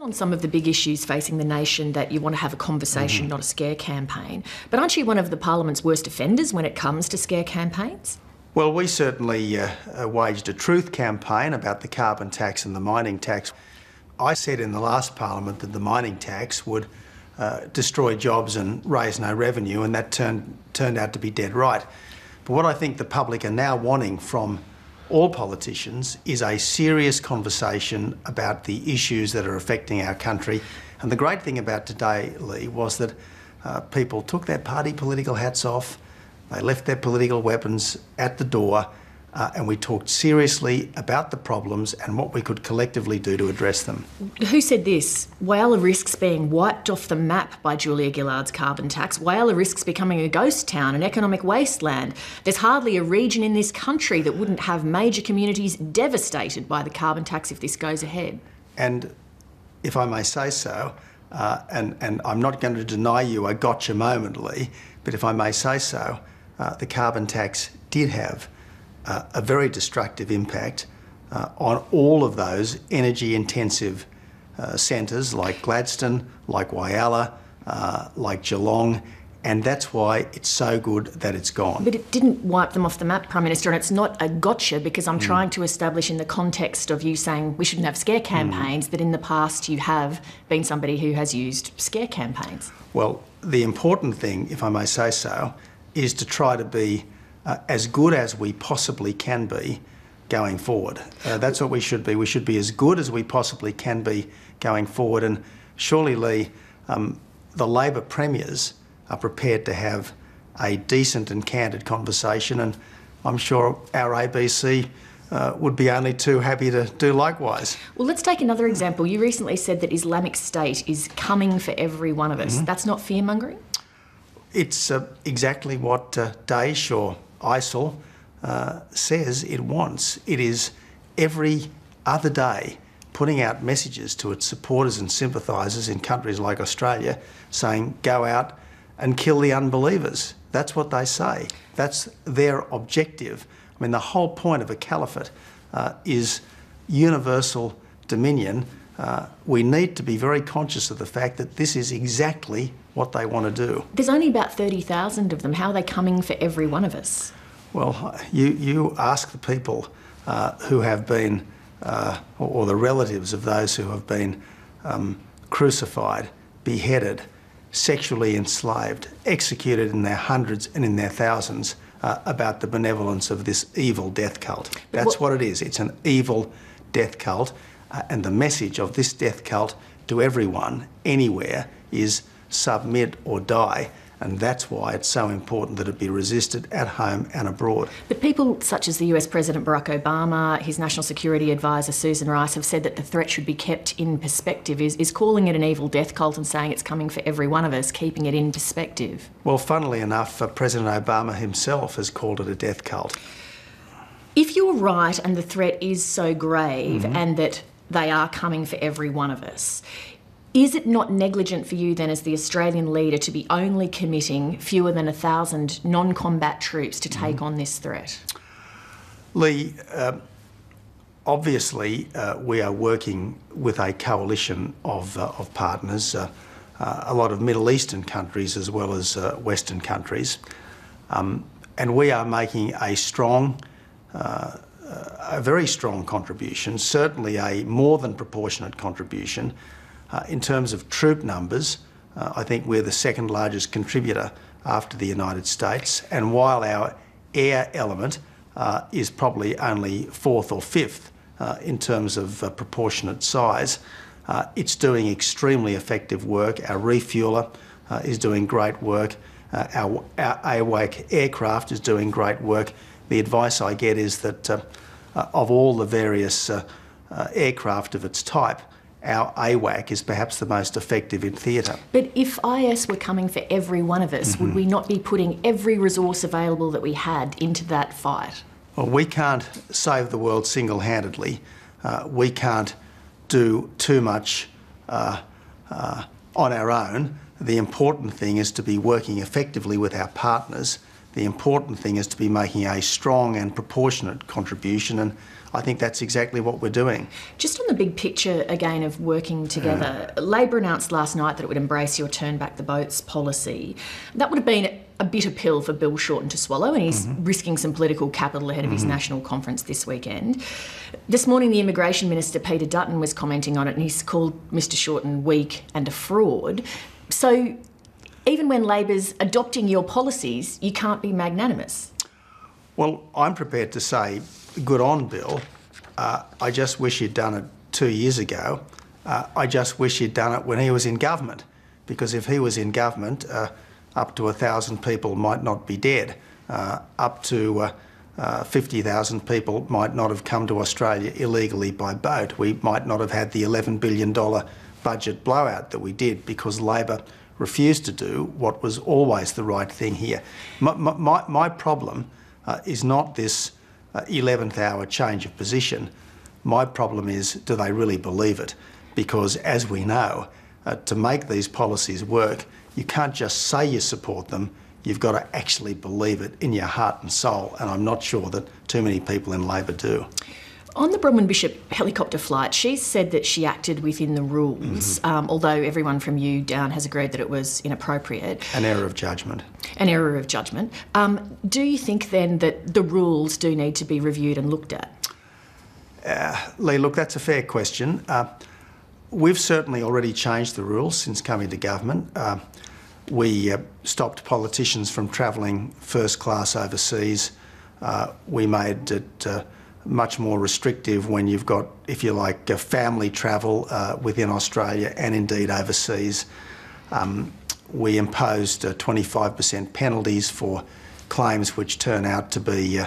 on some of the big issues facing the nation that you want to have a conversation, not a scare campaign. But aren't you one of the Parliament's worst offenders when it comes to scare campaigns? Well, we certainly waged a truth campaign about the carbon tax and the mining tax. I said in the last Parliament that the mining tax would destroy jobs and raise no revenue, and that turned out to be dead right. But what I think the public are now wanting from all politicians is a serious conversation about the issues that are affecting our country. And the great thing about today, Leigh, was that people took their party political hats off, they left their political weapons at the door, and we talked seriously about the problems and what we could collectively do to address them. Who said this? Whyalla risks being wiped off the map by Julia Gillard's carbon tax. Whyalla risks becoming a ghost town, an economic wasteland. There's hardly a region in this country that wouldn't have major communities devastated by the carbon tax if this goes ahead. And if I may say so, and I'm not going to deny you a gotcha moment, Leigh, but if I may say so, the carbon tax did have a very destructive impact on all of those energy-intensive centres like Gladstone, like Whyalla, like Geelong, and that's why it's so good that it's gone. But it didn't wipe them off the map, Prime Minister, and it's not a gotcha because I'm trying to establish in the context of you saying we shouldn't have scare campaigns that in the past you have been somebody who has used scare campaigns. Well, the important thing, if I may say so, is to try to be as good as we possibly can be going forward. That's what we should be. We should be as good as we possibly can be going forward. And surely, Leigh, the Labor premiers are prepared to have a decent and candid conversation, and I'm sure our ABC would be only too happy to do likewise. Well, let's take another example. You recently said that Islamic State is coming for every one of us. That's not fear-mongering? It's exactly what Daesh or ISIL says it wants. It is every other day putting out messages to its supporters and sympathisers in countries like Australia saying, go out and kill the unbelievers. That's what they say. That's their objective. I mean, the whole point of a caliphate is universal dominion. We need to be very conscious of the fact that this is exactly what they want to do. There's only about 30,000 of them. How are they coming for every one of us? Well, you ask the people who have been, or the relatives of those who have been crucified, beheaded, sexually enslaved, executed in their hundreds and in their thousands, about the benevolence of this evil death cult. That's what it is. It's an evil death cult, and the message of this death cult to everyone, anywhere, is submit or die. And that's why it's so important that it be resisted at home and abroad. But people such as the US President Barack Obama, his National Security Advisor Susan Rice have said that the threat should be kept in perspective. Is calling it an evil death cult and saying it's coming for every one of us, keeping it in perspective? Well, funnily enough, President Obama himself has called it a death cult. If you're right and the threat is so grave and that they are coming for every one of us, is it not negligent for you then as the Australian leader to be only committing fewer than 1,000 non-combat troops to take on this threat? Leigh, obviously we are working with a coalition of partners, a lot of Middle Eastern countries as well as Western countries, and we are making a very strong contribution, certainly a more than proportionate contribution. In terms of troop numbers, I think we're the second largest contributor after the United States, and while our air element is probably only fourth or fifth in terms of proportionate size, it's doing extremely effective work. Our refueler is doing great work. Our AWAC aircraft is doing great work. The advice I get is that of all the various aircraft of its type, our AWAC is perhaps the most effective in theatre. But if IS were coming for every one of us, would we not be putting every resource available that we had into that fight? Well, we can't save the world single-handedly. We can't do too much on our own. The important thing is to be working effectively with our partners The important thing is to be making a strong and proportionate contribution, and I think that's exactly what we're doing. Just on the big picture again of working together, Labor announced last night that it would embrace your turn back the boats policy. That would have been a bitter pill for Bill Shorten to swallow, and he's risking some political capital ahead of his national conference this weekend. This morning the Immigration Minister Peter Dutton was commenting on it, and he's called Mr Shorten weak and a fraud. So even when Labor's adopting your policies, you can't be magnanimous. Well, I'm prepared to say good on Bill. I just wish he'd done it 2 years ago. I just wish he'd done it when he was in government, because if he was in government, up to 1,000 people might not be dead. Up to 50,000 people might not have come to Australia illegally by boat. We might not have had the $11 billion budget blowout that we did because Labor refused to do what was always the right thing here. My problem is not this 11th hour change of position. My problem is, do they really believe it? Because as we know, to make these policies work, you can't just say you support them, you've got to actually believe it in your heart and soul, and I'm not sure that too many people in Labor do. On the Brownyn Bishop helicopter flight, she said that she acted within the rules, although everyone from you down has agreed that it was inappropriate. An error of judgment. An error of judgment. Do you think then that the rules do need to be reviewed and looked at? Leigh, look, that's a fair question. We've certainly already changed the rules since coming to government. We stopped politicians from travelling first class overseas. We made it much more restrictive when you've got, if you like, family travel within Australia and indeed overseas. We imposed 25% penalties for claims which turn out to be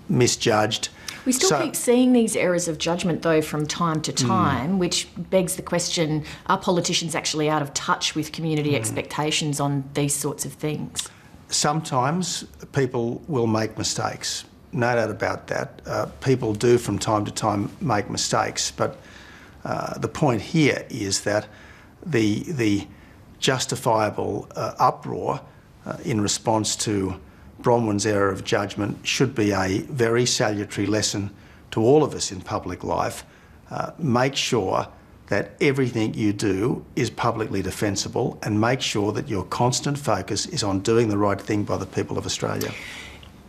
misjudged. We still keep seeing these errors of judgment, though, from time to time, which begs the question, are politicians actually out of touch with community expectations on these sorts of things? Sometimes people will make mistakes. No doubt about that. People do from time to time make mistakes, but the point here is that the justifiable uproar in response to Bronwyn's error of judgment should be a very salutary lesson to all of us in public life. Make sure that everything you do is publicly defensible, and make sure that your constant focus is on doing the right thing by the people of Australia.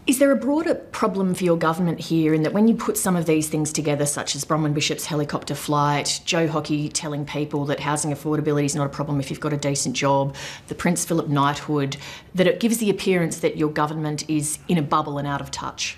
Is there a broader problem for your government here in that when you put some of these things together, such as Brownyn Bishop's helicopter flight, Joe Hockey telling people that housing affordability is not a problem if you've got a decent job, the Prince Philip knighthood, that it gives the appearance that your government is in a bubble and out of touch?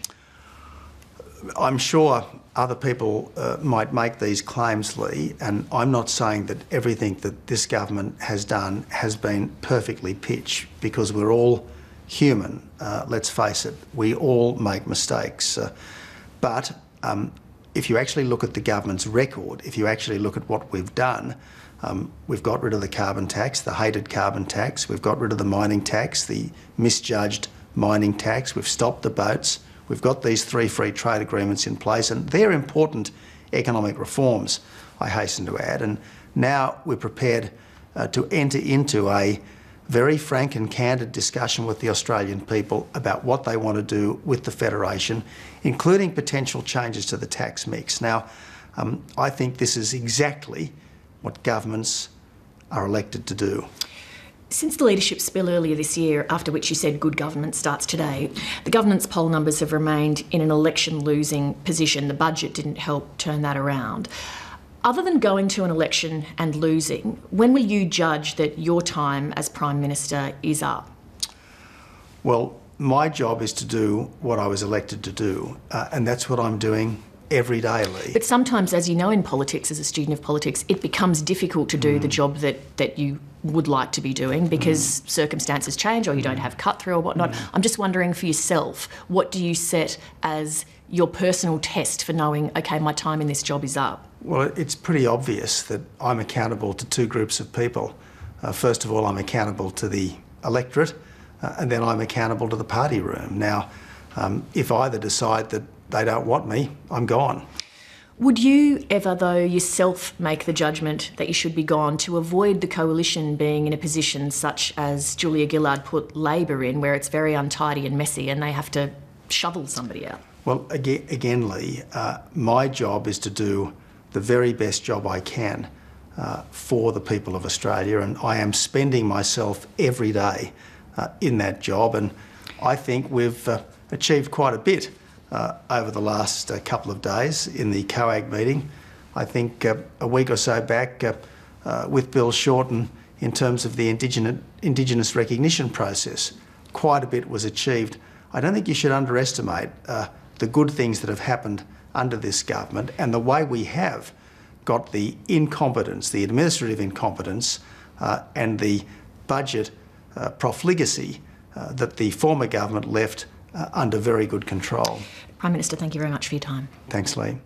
I'm sure other people might make these claims, Leigh, and I'm not saying that everything that this government has done has been perfectly pitched, because we're all human, let's face it, we all make mistakes. But if you actually look at the government's record, if you actually look at what we've done, we've got rid of the carbon tax, the hated carbon tax, we've got rid of the mining tax, the misjudged mining tax, we've stopped the boats, we've got these 3 free trade agreements in place, and they're important economic reforms, I hasten to add, and now we're prepared to enter into a very frank and candid discussion with the Australian people about what they want to do with the Federation, including potential changes to the tax mix. Now, I think this is exactly what governments are elected to do. Since the leadership spill earlier this year, after which you said good government starts today, the government's poll numbers have remained in an election-losing position. The budget didn't help turn that around. Other than going to an election and losing, when will you judge that your time as Prime Minister is up? Well, my job is to do what I was elected to do, and that's what I'm doing every day, Leigh. But sometimes, as you know in politics, as a student of politics, it becomes difficult to do the job that you would like to be doing because circumstances change or you don't have cut-through or whatnot. I'm just wondering for yourself, what do you set as your personal test for knowing, OK, my time in this job is up? Well, it's pretty obvious that I'm accountable to 2 groups of people. First of all, I'm accountable to the electorate, and then I'm accountable to the party room. Now, if either decide that they don't want me, I'm gone. Would you ever, though, yourself make the judgment that you should be gone to avoid the coalition being in a position such as Julia Gillard put Labor in, where it's very untidy and messy and they have to shovel somebody out? Well, again, Leigh, my job is to do the very best job I can for the people of Australia, and I am spending myself every day in that job, and I think we've achieved quite a bit over the last couple of days in the COAG meeting. I think a week or so back with Bill Shorten in terms of the Indigenous recognition process, quite a bit was achieved. I don't think you should underestimate the good things that have happened under this government and the way we have got the incompetence, the administrative incompetence and the budget profligacy that the former government left under very good control. Prime Minister, thank you very much for your time. Thanks, Leigh.